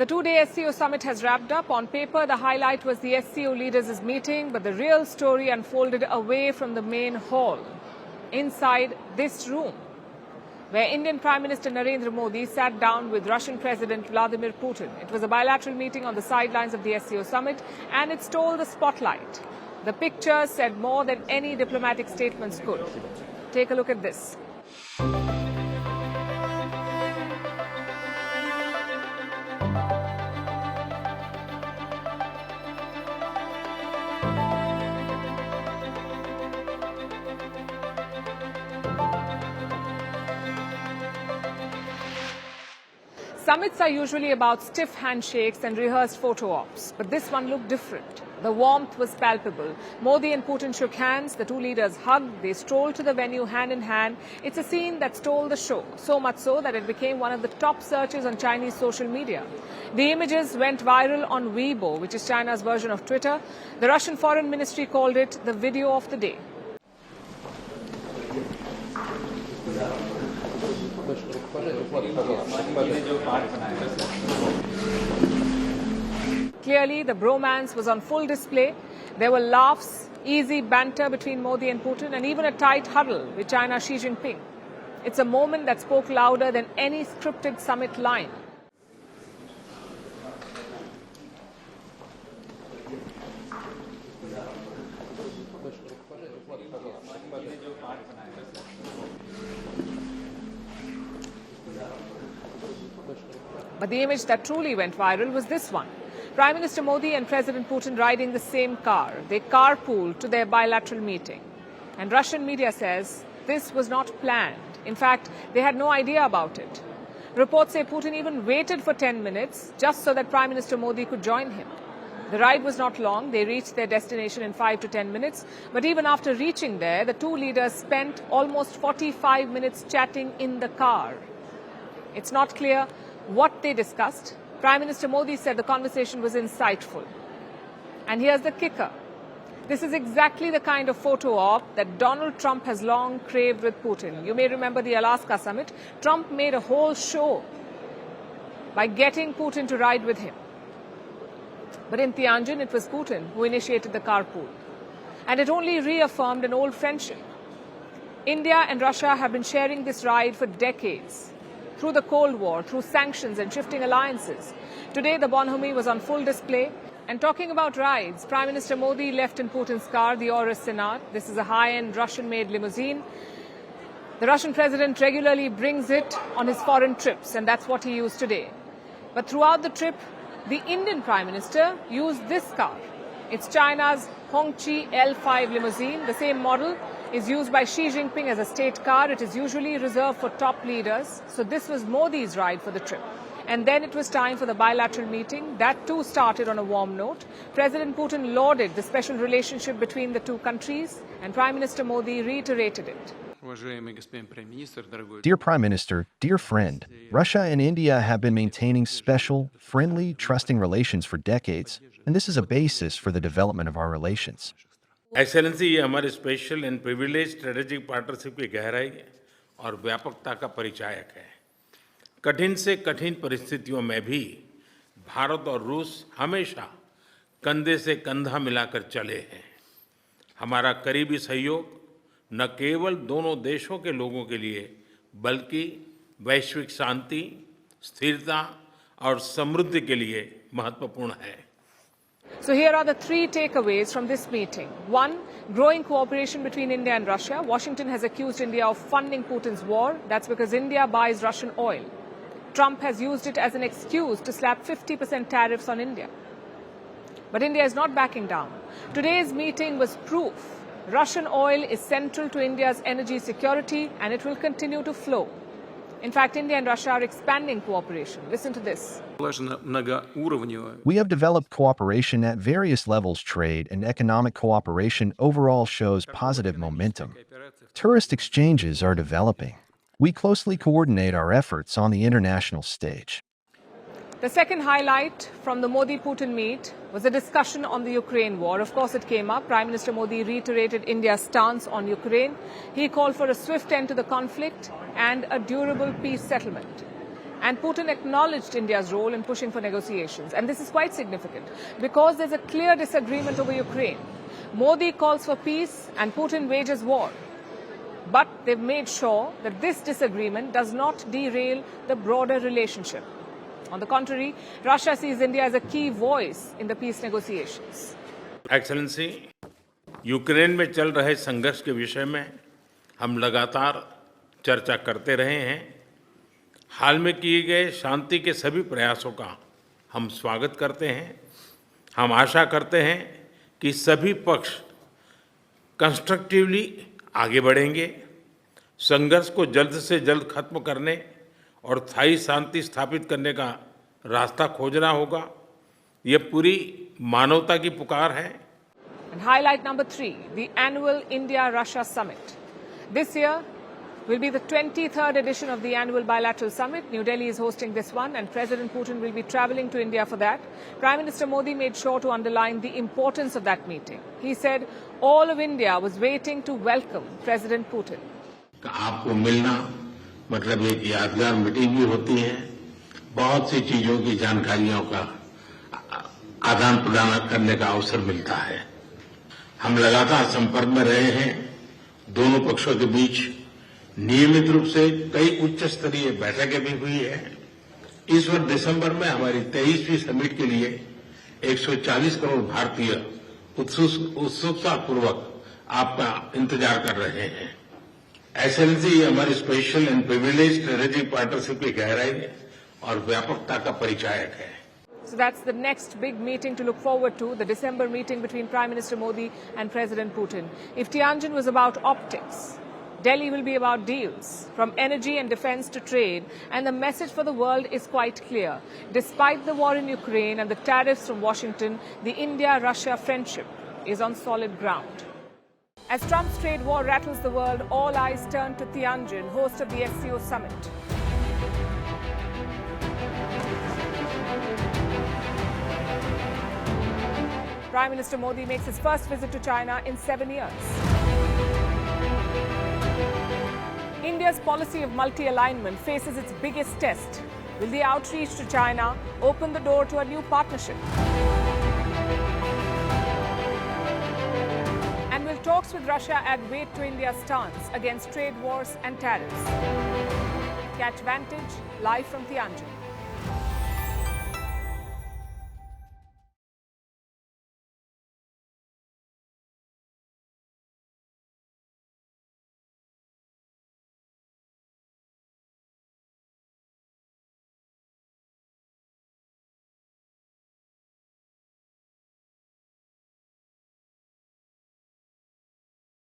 The two-day SCO summit has wrapped up. On paper, the highlight was the SCO leaders' meeting, but the real story unfolded away from the main hall, inside this room, where Indian Prime Minister Narendra Modi sat down with Russian President Vladimir Putin. It was a bilateral meeting on the sidelines of the SCO summit, and it stole the spotlight. The pictures said more than any diplomatic statements could. Take a look at this. Summits are usually about stiff handshakes and rehearsed photo ops, but this one looked different. The warmth was palpable. Modi and Putin shook hands, the two leaders hugged, they strolled to the venue hand in hand. It's a scene that stole the show, so much so that it became one of the top searches on Chinese social media. The images went viral on Weibo, which is China's version of Twitter. The Russian Foreign Ministry called it the video of the day. Clearly, the bromance was on full display. There were laughs, easy banter between Modi and Putin, and even a tight huddle with China's Xi Jinping. It's a moment that spoke louder than any scripted summit line. But the image that truly went viral was this one. Prime Minister Modi and President Putin riding the same car. They carpooled to their bilateral meeting. And Russian media says this was not planned. In fact, they had no idea about it. Reports say Putin even waited for 10 minutes just so that Prime Minister Modi could join him. The ride was not long. They reached their destination in 5 to 10 minutes. But even after reaching there, the two leaders spent almost 45 minutes chatting in the car. It's not clear what they discussed. Prime Minister Modi said the conversation was insightful. And here's the kicker. This is exactly the kind of photo op that Donald Trump has long craved with Putin. You may remember the Alaska summit. Trump made a whole show by getting Putin to ride with him. But in Tianjin, it was Putin who initiated the carpool. And it only reaffirmed an old friendship. India and Russia have been sharing this ride for decades. Through the Cold War, through sanctions and shifting alliances. Today, the bonhomie was on full display. And talking about rides, Prime Minister Modi left in Putin's car, the Aurus Senat. This is a high-end Russian-made limousine. The Russian president regularly brings it on his foreign trips, and that's what he used today. But throughout the trip, the Indian Prime Minister used this car. It's China's Hongqi L5 limousine. The same model is used by Xi Jinping as a state car. It is usually reserved for top leaders. So this was Modi's ride for the trip. And then it was time for the bilateral meeting. That too started on a warm note. President Putin lauded the special relationship between the two countries, and Prime Minister Modi reiterated it. Dear Prime Minister, dear friend, Russia and India have been maintaining special, friendly, trusting relations for decades, and this is a basis for the development of our relations. Excellency, ये हमारे special and privilege strategic partnership की गहराई और व्यापकता का परिचायक है। कठिन से कठिन परिस्थितियों में भी भारत और रूस हमेशा कंधे से कंधा मिलाकर चले हैं। हमारा करीबी सहयोग न केवल दोनों देशों के लोगों के लिए बल्कि वैश्विक शांति, स्थिरता और समृद्धि के लिए महत्वपूर्ण है। So here are the three takeaways from this meeting. One, growing cooperation between India and Russia. Washington has accused India of funding Putin's war. That's because India buys Russian oil. Trump has used it as an excuse to slap 50% tariffs on India. But India is not backing down. Today's meeting was proof. Russian oil is central to India's energy security, and it will continue to flow. In fact, India and Russia are expanding cooperation. Listen to this. We have developed cooperation at various levels. Trade and economic cooperation overall shows positive momentum. Tourist exchanges are developing. We closely coordinate our efforts on the international stage. The second highlight from the Modi-Putin meet was a discussion on the Ukraine war. Of course, it came up. Prime Minister Modi reiterated India's stance on Ukraine. He called for a swift end to the conflict and a durable peace settlement. And Putin acknowledged India's role in pushing for negotiations. And this is quite significant because there's a clear disagreement over Ukraine. Modi calls for peace and Putin wages war. But they've made sure that this disagreement does not derail the broader relationship. On the contrary, Russia sees India as a key voice in the peace negotiations. Excellency, Ukraine में चल रहे संघर्ष के विषय में हम लगातार चर्चा करते रहे हैं। हाल में किए गए शांति के सभी प्रयासों का हम स्वागत करते हैं। हम आशा करते हैं कि सभी पक्ष कंस्ट्रक्टिवली आगे बढ़ेंगे, संघर्ष को जल्द से जल्द खत्म करने और स्थायी शांति स्थापित करने का रास्ता खोजना होगा। ये पूरी मानवता की पुकार है। And highlight number 3, the annual India-Russia Summit. This year will be the 23rd edition of the annual bilateral summit. New Delhi is hosting this one and President Putin will be travelling to India for that. Prime Minister Modi made sure to underline the importance of that meeting. He said all of India was waiting to welcome President Putin. आपको मिलना मतलब एक यादगार meeting भी होती है, बहुत सी चीजों की जानकारियों का आदान प्रदान करने का अवसर मिलता है। हम लगातार संपर्क में रहे हैं। दोनों पक्षों के बीच नियमित रूप से कई उच्च स्तरीय बैठकें भी हुई है। इस वर्ष दिसंबर में हमारी 23वीं समिट के लिए 140 करोड़ भारतीय उत्सुकतापूर्वक आपका इंतजार कर रहे हैं। एक्सेलेंसी, ये हमारी special and privilege strategic partnership की गहराई और व्यापकता का परिचायक है। So that's the next big meeting to look forward to, the December meeting between Prime Minister Modi and President Putin. If Tianjin was about optics, Delhi will be about deals, from energy and defense to trade, and the message for the world is quite clear. Despite the war in Ukraine and the tariffs from Washington, the India-Russia friendship is on solid ground. As Trump's trade war rattles the world, all eyes turn to Tianjin, host of the SCO summit. Prime Minister Modi makes his first visit to China in 7 years. India's policy of multi-alignment faces its biggest test. Will the outreach to China open the door to a new partnership? And will talks with Russia add weight to India's stance against trade wars and tariffs? Catch Vantage live from Tianjin.